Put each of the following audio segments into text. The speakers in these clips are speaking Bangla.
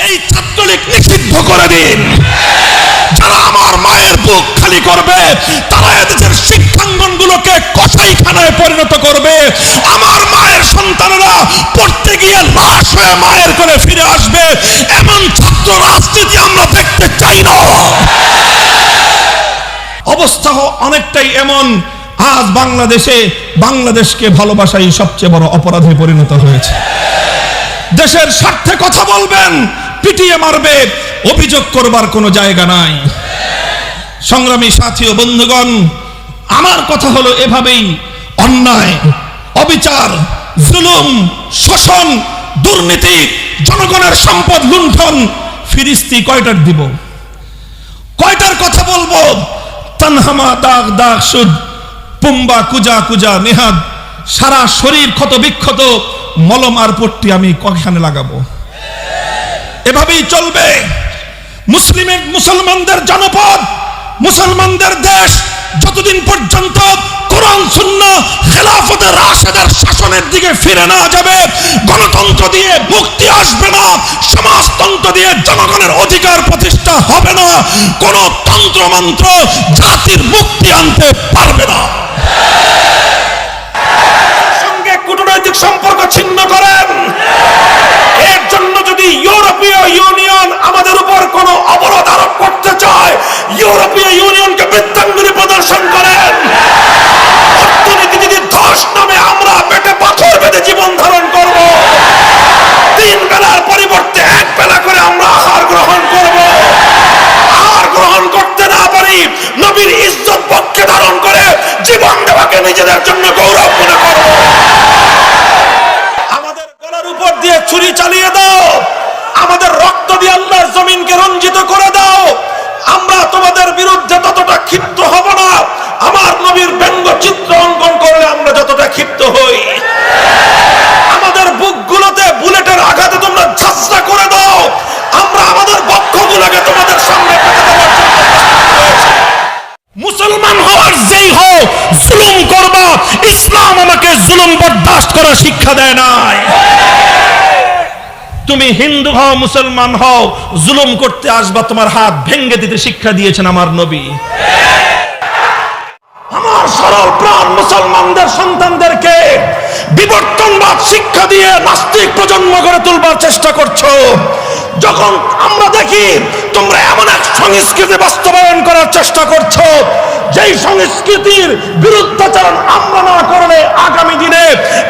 এই ছাত্রলীগ নিষিদ্ধ করে দিন। যারা আমার মায়ের বুক খালি করবে তারা এদেশের শিক্ষাঙ্গনগুলোকে কসাইখানায় পরিণত করবে। আমার মায়ের সন্তানেরা পড়তে গিয়ে লাশ হয়ে মায়ের করে ফিরে আসবে। এমন ছাত্র রাজনীতি আমরা দেখতে চাই না। অবস্থা অনেকটাই এমন, আজ বাংলাদেশকে ভালোবাসাই সবচেয়ে বড় অপরাধে পরিণত হয়েছে। দেশের স্বার্থে কথা বলবেন, পিটিয়ে মারবে, অভিযোগ করবার কোনো জায়গা নাই। সংগ্রামী সাথী ও বন্ধুগণ, আমার কথা হলো এভাবেই অন্যায়, অবিচার, জুলুম, শোষণ, দুর্নীতি, জনগণের সম্পদ লুণ্ঠন ফিরিস্তি কয়টার দিব, কয়টার কথা বলবো? তানহামা দাগ দাগ সুদ, পুম্বা কুজা কুজা নেহাদ, সারা শরীর ক্ষত বিক্ষত, মলম আর পট্টি আমি কয়খানে লাগাবো? এভাবেই চলবে। মুসলমানদের জনপদ, মুসলমানদের দেশ যতদিন পর্যন্ত কোরআন সুন্নাহ খেলাফতে রাশেদের শাসনের দিকে ফিরে না যাবে, গণতন্ত্র দিয়ে মুক্তি আসবে না, সমাজতন্ত্র দিয়ে জনগণের অধিকার প্রতিষ্ঠা হবে না, কোন তন্ত্রমন্ত্র জাতির মুক্তি আনতে পারবে না। সঙ্গে কূটনৈতিক সম্পর্ক ছিন্ন করেন, এর জন্য যদি ইউরোপীয় ইউনিয়ন আমাদের উপর কোনো অবরোধ আরোপ করতে চায়, ইউরোপীয় ইউনিয়নকে বৃত্তাঙ্গুলি প্রদর্শন করেন। অর্থনীতি যদি ধস নামে আমরা পেটে পাথর বেঁধে জীবন ধারণ করব, 3 বেলার পরিবর্তে 1 বেলা করে আমরা আহার গ্রহণ করব। আহার গ্রহণ করতে না পারি, নবীর ইজ্জত পক্ষে ধারণ করে জীবন দেওয়াকে নিজেদের জন্য গৌরব মনে করব। আমাদের গলার উপর দিয়ে ছুরি চালিয়ে দাও, আমাদের রক্ত দিয়ে আল্লাহর জমিনকে রঞ্জিত করে দাও, আমরা তোমাদের বিরুদ্ধে ততটা ক্ষিপ্ত হব না আমার নবীর ব্যঙ্গ চিত্র অঙ্কন করলে আমরা যতটা ক্ষিপ্ত হই। আমাদের বুকগুলোতে বুলেটের আঘাতে তোমরা ঝাঁঝরা করে দাও, আমরা আমাদের বক্ষগুলোকে তোমাদের সামনে পেতে দেওয়ার জন্য প্রস্তুত রয়েছি। মুসলমান হওয়ার যেই হও, জুলুম করবা, ইসলাম আমাকে জুলুম বরদাস্ত করার শিক্ষা দেয় নাই। তুমি হিন্দু হও, মুসলমান হও, জুলুম করতে আসবা, তোমার হাত ভেঙে দিতে শিক্ষা দিয়েছেন আমার নবী। আমার সরল প্রাণ মুসলমানদের সন্তানদেরকে বিবর্তনবাদ শিক্ষা দিয়ে নাস্তিক প্রজন্ম গড়ে তুলবার চেষ্টা করছো। যখন আমরা দেখি তোমরা এমন এক সংস্কৃতি বাস্তবায়ন করার চেষ্টা করছো, যেই সংস্কৃতির বিরুদ্ধাচরণ আমরা না করলে আগামী দিনে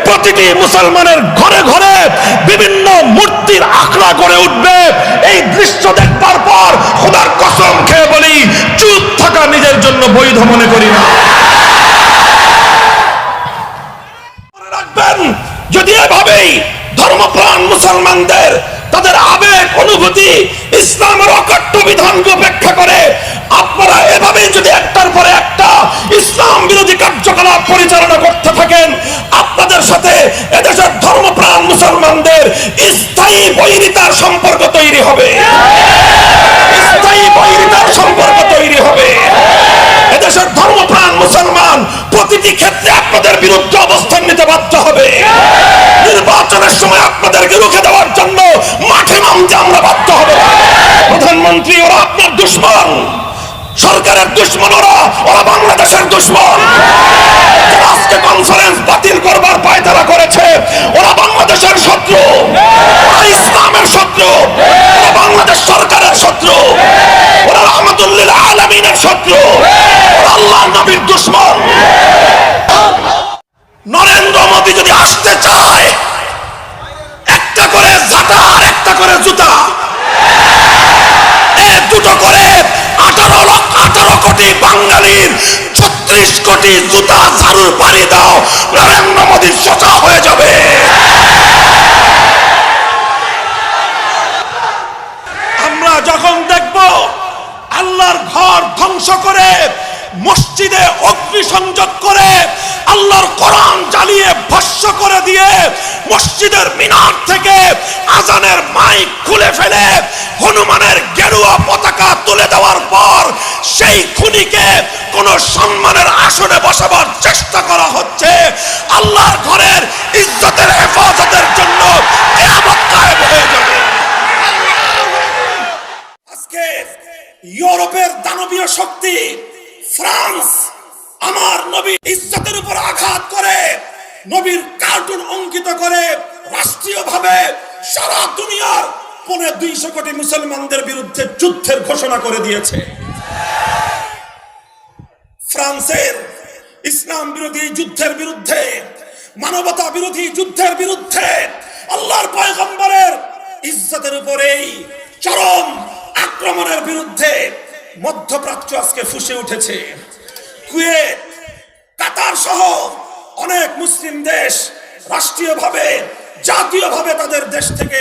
প্রতিটি মুসলমানের ঘরে ঘরে বিভিন্ন মূর্তির আখড়া গড়ে উঠবে। এই দৃশ্য দেখবার পর খোদার কসম খেয়ে বলি, চুপ থাকা নিজের জন্য বৈধ মনে করি না। মনে রাখবেন, যদি এভাবেই ধর্মপ্রাণ মুসলমানদের তাদের আবেগ অনুভূতি ইসলামের অকট্য বিধানকে উপেক্ষা করে আপনারা এভাবেই যদি একটার পরে একটা ইসলাম বিরোধী কার্যকলাপ পরিচালনা করতে থাকেন, আপনাদের সাথে এদেশের ধর্মপ্রাণ মুসলমানদের স্থায়ী বৈরিতার সম্পর্ক তৈরি হবে। স্থায়ী বৈরিতার সম্পর্ক তৈরি হবে। এদেশের ধর্মপ্রাণ মুসলমান প্রতিটি ক্ষেত্রে আপনাদের বিরুদ্ধে অবস্থান নিতে বাধ্য হবে। নির্বাচনের সময় আপনাদেরকে রুখে দেওয়ার জন্য মাঠে নামতে আমরা বাধ্য হব। প্রধানমন্ত্রী, ওরা আপনার দুশমন, সরকারের দুশমন, ওরা বাংলাদেশের দুশমন। যারা আজকে কনফারেন্স বাতিল করবার পায়তারা করেছে, ওরা বাংলাদেশের শত্রু, ওরা ইসলামের শত্রু, ওরা বাংলাদেশ সরকারের শত্রু, ওরা রহমাতুল্লিল আলামিনের শত্রু, ওরা আল্লাহর নবীর দুশমন। নরেন্দ্র মোদী যদি আসতে চায়, একটা করে ঝাঁটা আর একটা করে জুতা, দুটো করে 18 কোটি বাঙালির 36 কোটি জুতা ঝাড়ুর পাড়ি দাও, নরেন্দ্র মোদী সোজা হয়ে যাবে। আমরা যখন দেখব আল্লাহর ঘর ধ্বংস করে, মসজিদে অগ্নিসংযোগ করে, আল্লাহর কোরআন জ্বালিয়ে ভস্ম করে দিয়ে, মসজিদের মিনার থেকে আজানের মাইক খুলে ফেলে হনুমানের গেরুয়া পতাকা তুলে দেওয়ার পর সেই খুনিকে কোন সম্মানের আসনে বসাবার চেষ্টা করা হচ্ছে, আল্লাহর ঘরের ইজ্জতের হেফাজতের জন্য কিয়ামত কায়েম হয়ে যাবে। দানবীয় শক্তি ফ্রান্স আমার নবী ইজ্জতের উপর আঘাত করে নবীর কার্টুন অঙ্কিত করে রাষ্ট্রীয়ভাবে সারা দুনিয়ার 250 কোটি মুসলমানদের বিরুদ্ধে যুদ্ধের ঘোষণা করে দিয়েছে। ফ্রান্সের ইসলাম বিরোধী যুদ্ধের বিরুদ্ধে, মানবতা বিরোধী যুদ্ধের বিরুদ্ধে, আল্লাহর পয়গম্বরের ইজ্জতের উপরেই চরম আক্রমণের বিরুদ্ধে মধ্যপ্রাচ্য আজকে ফুঁসে উঠেছে। কুয়েত, কাতার সহ অনেক মুসলিম দেশ রাষ্ট্রীয়ভাবে, জাতীয়ভাবে তাদের দেশ থেকে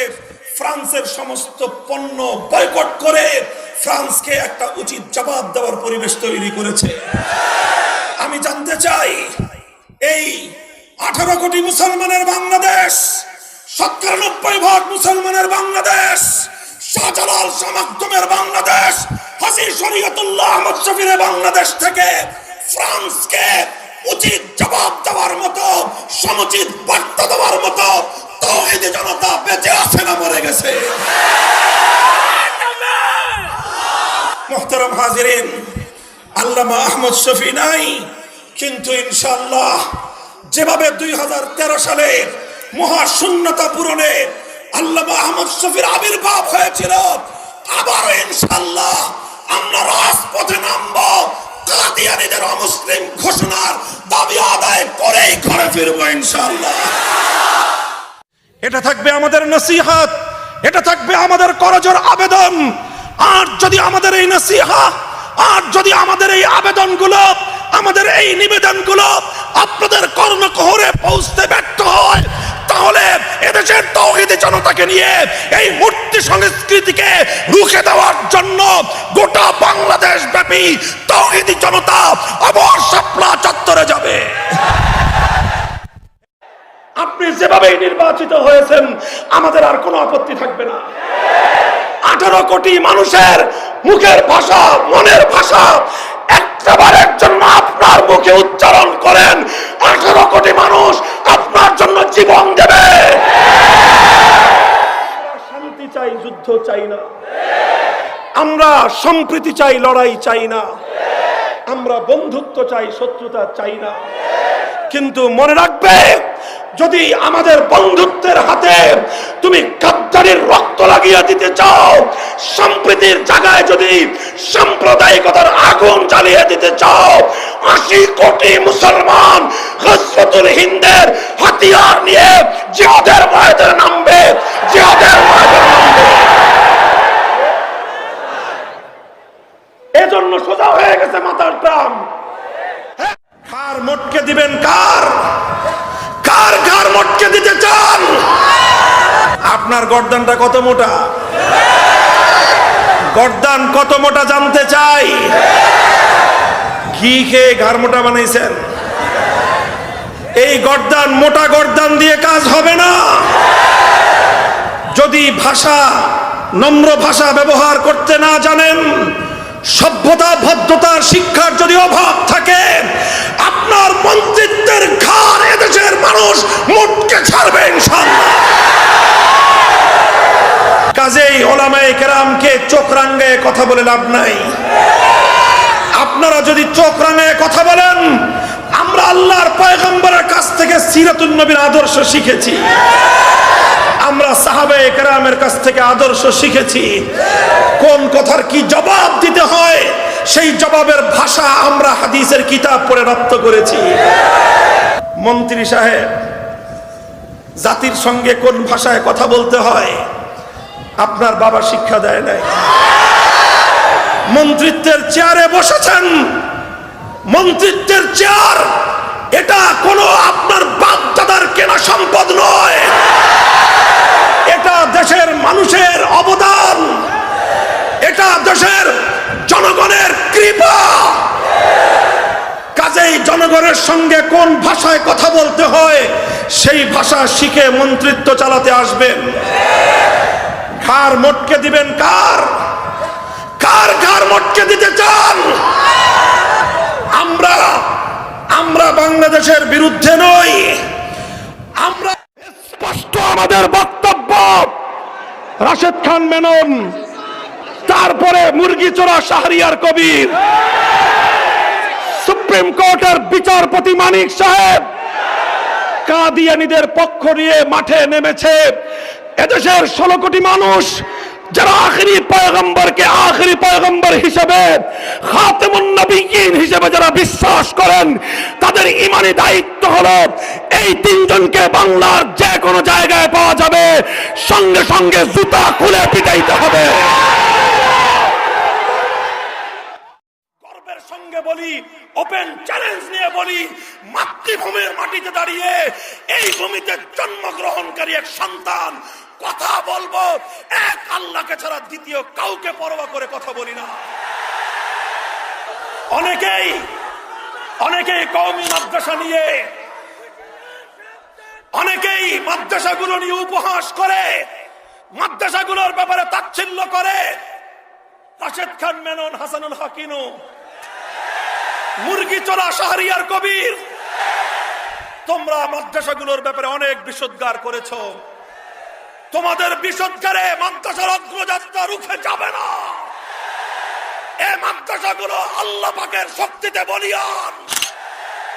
ফ্রান্সের সমস্ত পণ্য বয়কট করে ফ্রান্সকে একটা উচিত জবাব দেওয়ার পরিবেশ তৈরি করেছে। আমি জানতে চাই, এই 18 কোটি মুসলমানের বাংলাদেশ, 97% মুসলমানের বাংলাদেশ, শাহজালাল শামাকদমের বাংলাদেশ, হাজী শরীয়তুল্লাহ আহমদ শফীর বাংলাদেশ থেকে ফ্রান্সকে উচিত জবাব দেওয়ার মতো, সমুচিত বার্তা দেওয়ার মতো তাওহীদি জনতা বেঁচে আছে না মরে গেছে? মুহতারাম হাজিরিন, আল্লামা আহমদ শফী নাই, কিন্তু ইনশাআল্লাহ যেভাবে 2013 সালে মহাশূন্যতা পূরণে আল্লামা আহমদ শফীর আবির্ভাব হয়েছিল, আবারও ইনশাআল্লাহ আমরা রাজপথে নামবো, কাদিয়ানীদের অমুসলিম ঘোষণার দাবি আদায় করেই ঘরে ফিরবো ইনশাআল্লাহ। এটা থাকবে আমাদের নসিহত, এটা থাকবে আমাদের করজোড় আবেদন। আর যদি আমাদের এই নসিহত, আর যদি আমাদের এই আবেদনগুলো, আমাদের এই নিবেদনগুলো আপনাদের কর্ণকুহরে পৌঁছতে ব্যর্থ হয়, তাহলে এদেশের তাওহীদি জনতাকে নিয়ে এই মূর্তি সংস্কৃতিকে রুখে দেওয়ার জন্য গোটা বাংলাদেশ ব্যাপী তাওহীদি জনতা আবার শাপলা চত্বরে যাবে। আপনি যেভাবে নির্বাচিত হয়েছেন আমাদের আর কোনো আপত্তি থাকবে না। 18 কোটি মানুষের মুখের ভাষা, মনের ভাষা একবারের জন্য আপনার মুখে উচ্চারণ করেন, 18 কোটি মানুষ আপনার জন্য জীবন দেবে। শান্তি চাই, যুদ্ধ চাই না। আমরা সম্প্রীতি চাই, লড়াই চাই না। আমরা বন্ধুত্ব চাই, শত্রুতা চাই না। কিন্তু মনে রাখবে, যদি আমাদের বন্ধুত্বের হাতে তুমি গাদ্দারির রক্ত লাগিয়ে দিতে চাও, সম্প্রীতির জায়গায় যদি সাম্প্রদায়িকতার আগুন জ্বালিয়ে দিতে চাও, 80 কোটি মুসলমান গজওয়াতুল হিন্দের হাতিয়ার নিয়ে জিহাদের ময়দানে নামবে, জিহাদের ময়দানে নামবে। এজন্য সোজা হয়ে গেছে মাথার টান। কার মোটকে দিবেন? কার কার কার মোটকে দিতে চান? আপনার গর্দানটা কত মোটা? গর্দান কত মোটা জানতে চাই। ঘি খেয়ে ঘাড় মোটা বানাইছেন। এই গর্দান, মোটা গর্দান দিয়ে কাজ হবে না। যদি ভাষা, নম্র ভাষা ব্যবহার করতে না জানেন, সভ্যতা ভদ্রতার শিক্ষার যদি অভাব থাকে, আপনার মন্ত্রিত্বের ঘাড় এদেশের মানুষ মোটকে ছাড়বে ইনশাআল্লাহ। কাজেই ওলামায়ে কেরামকে চোখ রাঙায়ে কথা বলে লাভ নাই। আপনারা যদি চোখ রাঙায়ে কথা বলেন, আমরা আল্লাহর পয়গম্বরের কাছ থেকে সিরাতুন নবীর আদর্শ শিখেছি, আমরা সাহাবায়ে কেরামের কাছ থেকে আদর্শ শিখেছি। কোন কথার কি জবাব দিতে হয় সেই জবাবের ভাষা আমরা হাদিসের কিতাব পড়ে রপ্ত করেছি। মন্ত্রী সাহেব, জাতির সঙ্গে কোন ভাষায় কথা বলতে হয় আপনার বাবা শিক্ষা দেয় নাই। মন্ত্রিত্বের চেয়ারে বসেছেন, মন্ত্রিত্বের চেয়ার এটা কোনো আপনার বাপ দাদার কেনা সম্পদ নয়, এটা দেশের মানুষের অবদান, এটা দেশের জনগণের কৃপা। কাজেই জনগণের সঙ্গে কোন ভাষায় কথা বলতে হয় সেই ভাষা শিখে মন্ত্রিত্ব চালাতে আসবেন। ঘাড় মোটকে দিবেন কার? কার ঘাড় মোটকে দিতে চান? আমরা বাংলাদেশের বিরুদ্ধে নই, আমরা স্পষ্ট আমাদের বক্তব্য। রাশেদ খান মেনন তারপরে মুরগি চোরা শাহরিয়ার কবির, সুপ্রিম কোর্টের বিচারপতি মানিক সাহেব কাদিয়ানীদের পক্ষ নিয়ে মাঠে নেমেছে। এদেশের 16 কোটি মানুষ যারা আখেরি পয়গম্বরকে আখেরি পয়গম্বর হিসেবে, খাতেমুন নবিয়্যিন হিসেবে যারা বিশ্বাস করেন, তাদের ঈমানি দায়িত্ব হলো এই তিনজনকে বাংলার যে কোনো জায়গায় পাওয়া যাবে, সঙ্গে সঙ্গে জুতা খুলে পিটাইতে হবে। গর্বের সঙ্গে বলি, ওপেন চ্যালেঞ্জ নিয়ে বলি, মাতৃভূমির মাটিতে দাঁড়িয়ে এই ভূমিতে জন্মগ্রহণকারী এক সন্তান, কথা বলবো এক আল্লাহকে ছাড়া দ্বিতীয় কাউকে পরোয়া করে কথা বলি না। অনেকেই কওমি মাদ্রাসা নিয়ে, অনেকেই মাদ্রাসাগুলো নিয়ে উপহাস করে, মাদ্রাসাগুলোর ব্যাপারে তাচ্ছিল্য করে। রাশেদ খান মেনন, হাসানুল হক ইনু, মুরগি চোরা শাহরিয়ার কবির, তোমরা মাদ্রাসাগুলোর ব্যাপারে অনেক বিষোদ্গার করেছো। তোমাদের বিষোদ্গারে মাদ্রাসার অগ্রযাত্রা রুখে যাবে না। এই মাদ্রাসাগুলো আল্লাহ পাকের শক্তিতে বলিয়ান।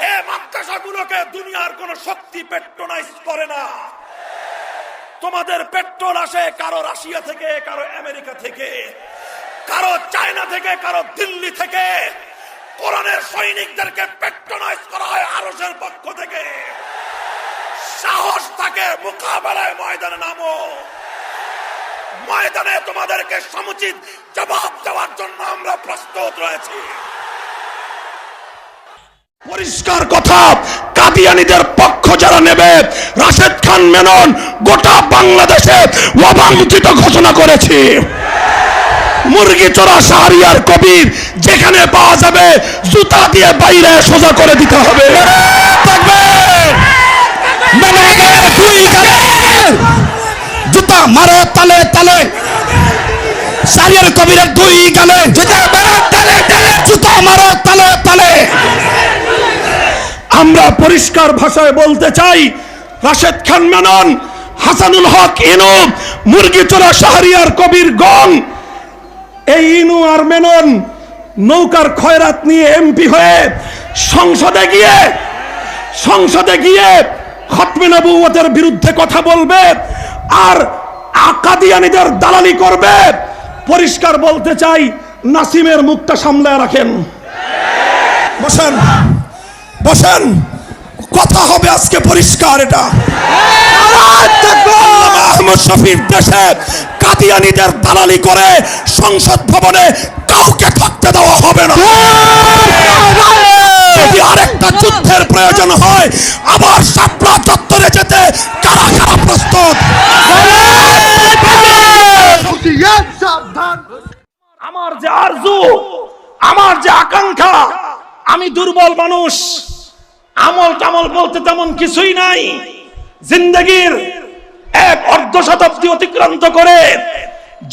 এই মাদ্রাসাগুলোকে দুনিয়ার কোন শক্তি পেট্রোনাইজ করে না। তোমাদের পেট্রোল আসে কারো রাশিয়া থেকে, কারো আমেরিকা থেকে, কারো চায়না থেকে, কারো দিল্লি থেকে। কোরআনের সৈনিকদেরকে পেট্রোনাইজ করা হয় আরশের পক্ষ থেকে। সাহস থাকে মোকাবেলায় ময়দানে নামো। ময়দানে তোমাদেরকে সমুচিত জবাব দেওয়ার জন্য আমরা প্রস্তুত রয়েছি। পরিষ্কার কথা, কাদিয়ানীদের পক্ষ যারা নেবে, রাশেদ খান মেনন গোটা বাংলাদেশে অবাঞ্ছিত ঘোষণা করেছে। মুরগি চোরা শাহরিয়ার কবির যেখানে পাওয়া যাবে জুতা দিয়ে বাইরে সোজা করে দিতে হবে। জুতা মারো তালে তালে, শাহরিয়ার কবিরের 2 গালে জুতা মারো তালে তালে, জুতা মারো তালে তালে। আমরা পরিষ্কার ভাষায় বলতে চাই, রাশেদ খান মেনন, হাসানুল হক ইনু, মুরগি চোরা শাহরিয়ার কবির গং, এই ইনু আর মেনন নৌকার খয়রাত নিয়ে এমপি হয়ে সংসদে গিয়ে খতমে নবুয়তের বিরুদ্ধে কথা বলবে আর কাদিয়ানীদের দালালি করবে। পরিষ্কার বলতে চাই, নাসিমের মুখটা সামলায় রাখেন। বসেন বসেন, কথা হবে আজকে পরিষ্কার। এটা আহমদ শফির দেশে কাদিয়ানীদের দালালি করে সংসদ ভবনে কাউকে থাকতে দেওয়া হবে না। যদি আরেকটা যুদ্ধের প্রয়োজন হয়, আবার শাপলা চত্বরে যেতে কারা কারা প্রস্তুত? আমার যে আরজু, আমার যে আকাঙ্ক্ষা, আমি দুর্বল মানুষ, আমল টামল বলতে তেমন কিছুই নাই। জিন্দগির 1 শতাব্দী অতিক্রান্ত করে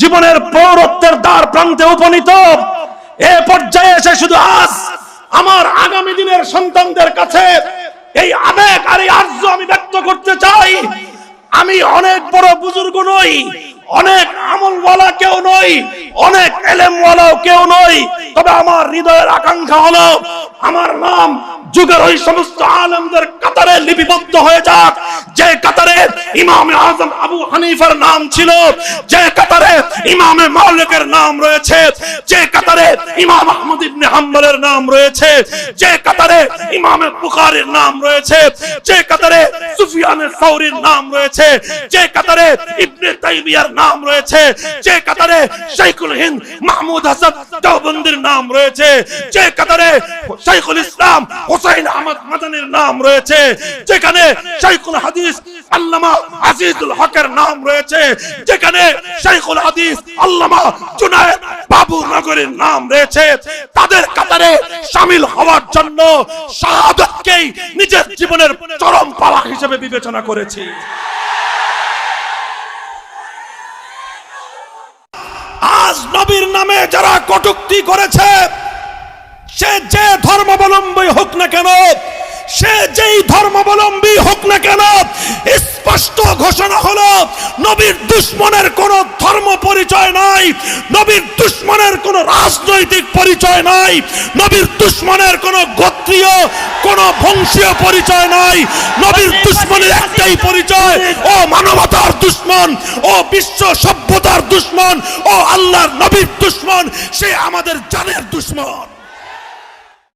জীবনের পৌরত্বের দ্বার প্রান্তে উপনীত এ পর্যায়ে এসে শুধু আজ আমার আগামী দিনের সন্তানদের কাছে এই আবেগ আর এই আরজু আমি ব্যক্ত করতে চাই। আমি অনেক বড় বুজুর্গ নই, অনেক আমলওয়ালা কেউ নই, অনেক এলেমওয়ালাও কেউ নই, তবে আমার হৃদয়ের আকাঙ্ক্ষা হলো আমার নাম যুগের ওই সমস্ত আলেমদের কাতারে লিপিবদ্ধ হয়ে যাক, যে কাতারে ইমামে আজম আবু হানিফার নাম ছিল, যে কাতারে ইমামে মালিকের নাম রয়েছে, যে কাতারে ইমাম আহমদ ইবনে হাম্বলের নাম রয়েছে, যে কাতারে ইমামে বুখারীর নাম রয়েছে, যে কাতারে সুফিয়ানে সাউরীর নাম রয়েছে, যে কাতারে ইবনে তাইমিয়ার নাম রয়েছে, যে কাতারে শাইখুল হিন্দ মাহমুদ হাসান দেওবন্দির নাম রয়েছে, যে কাতারে শাইখুল ইসলাম হুসাইন আহমদ মাদানির নাম রয়েছে, যেখানে শাইখুল হাদিস আল্লামা আজিজুল হকের নাম রয়েছে, যেখানে শাইখুল হাদিস আল্লামা জুনায়েদ বাবুনগরের নাম রয়েছে, তাদের কাতারে শামিল হওয়ার জন্য শাহাদাতকেই নিজের জীবনের চরম পাওয়া হিসেবে বিবেচনা করেছি। আজ নবীর নামে যারা কটূক্তি করেছে, সে যে ধর্মাবলম্বী হোক না কেন, সে যেই ধর্মাবলম্বী হোক না কেন, স্পষ্ট ঘোষণা হলো নবীর দুশ্মনের কোন ধর্ম পরিচয় নাই, নবীর রাজনৈতিক পরিচয় নাই, নবীর দুশমনের কোনো গোত্রীয় কোনো বংশীয় পরিচয় নাই। নবীর দুশমনের একটাই পরিচয়, ও মানবতার দুশমন, ও বিশ্ব সভ্যতার দুশমন, ও আল্লাহর নবীর দুশমন, সে আমাদের জানের দুশমন।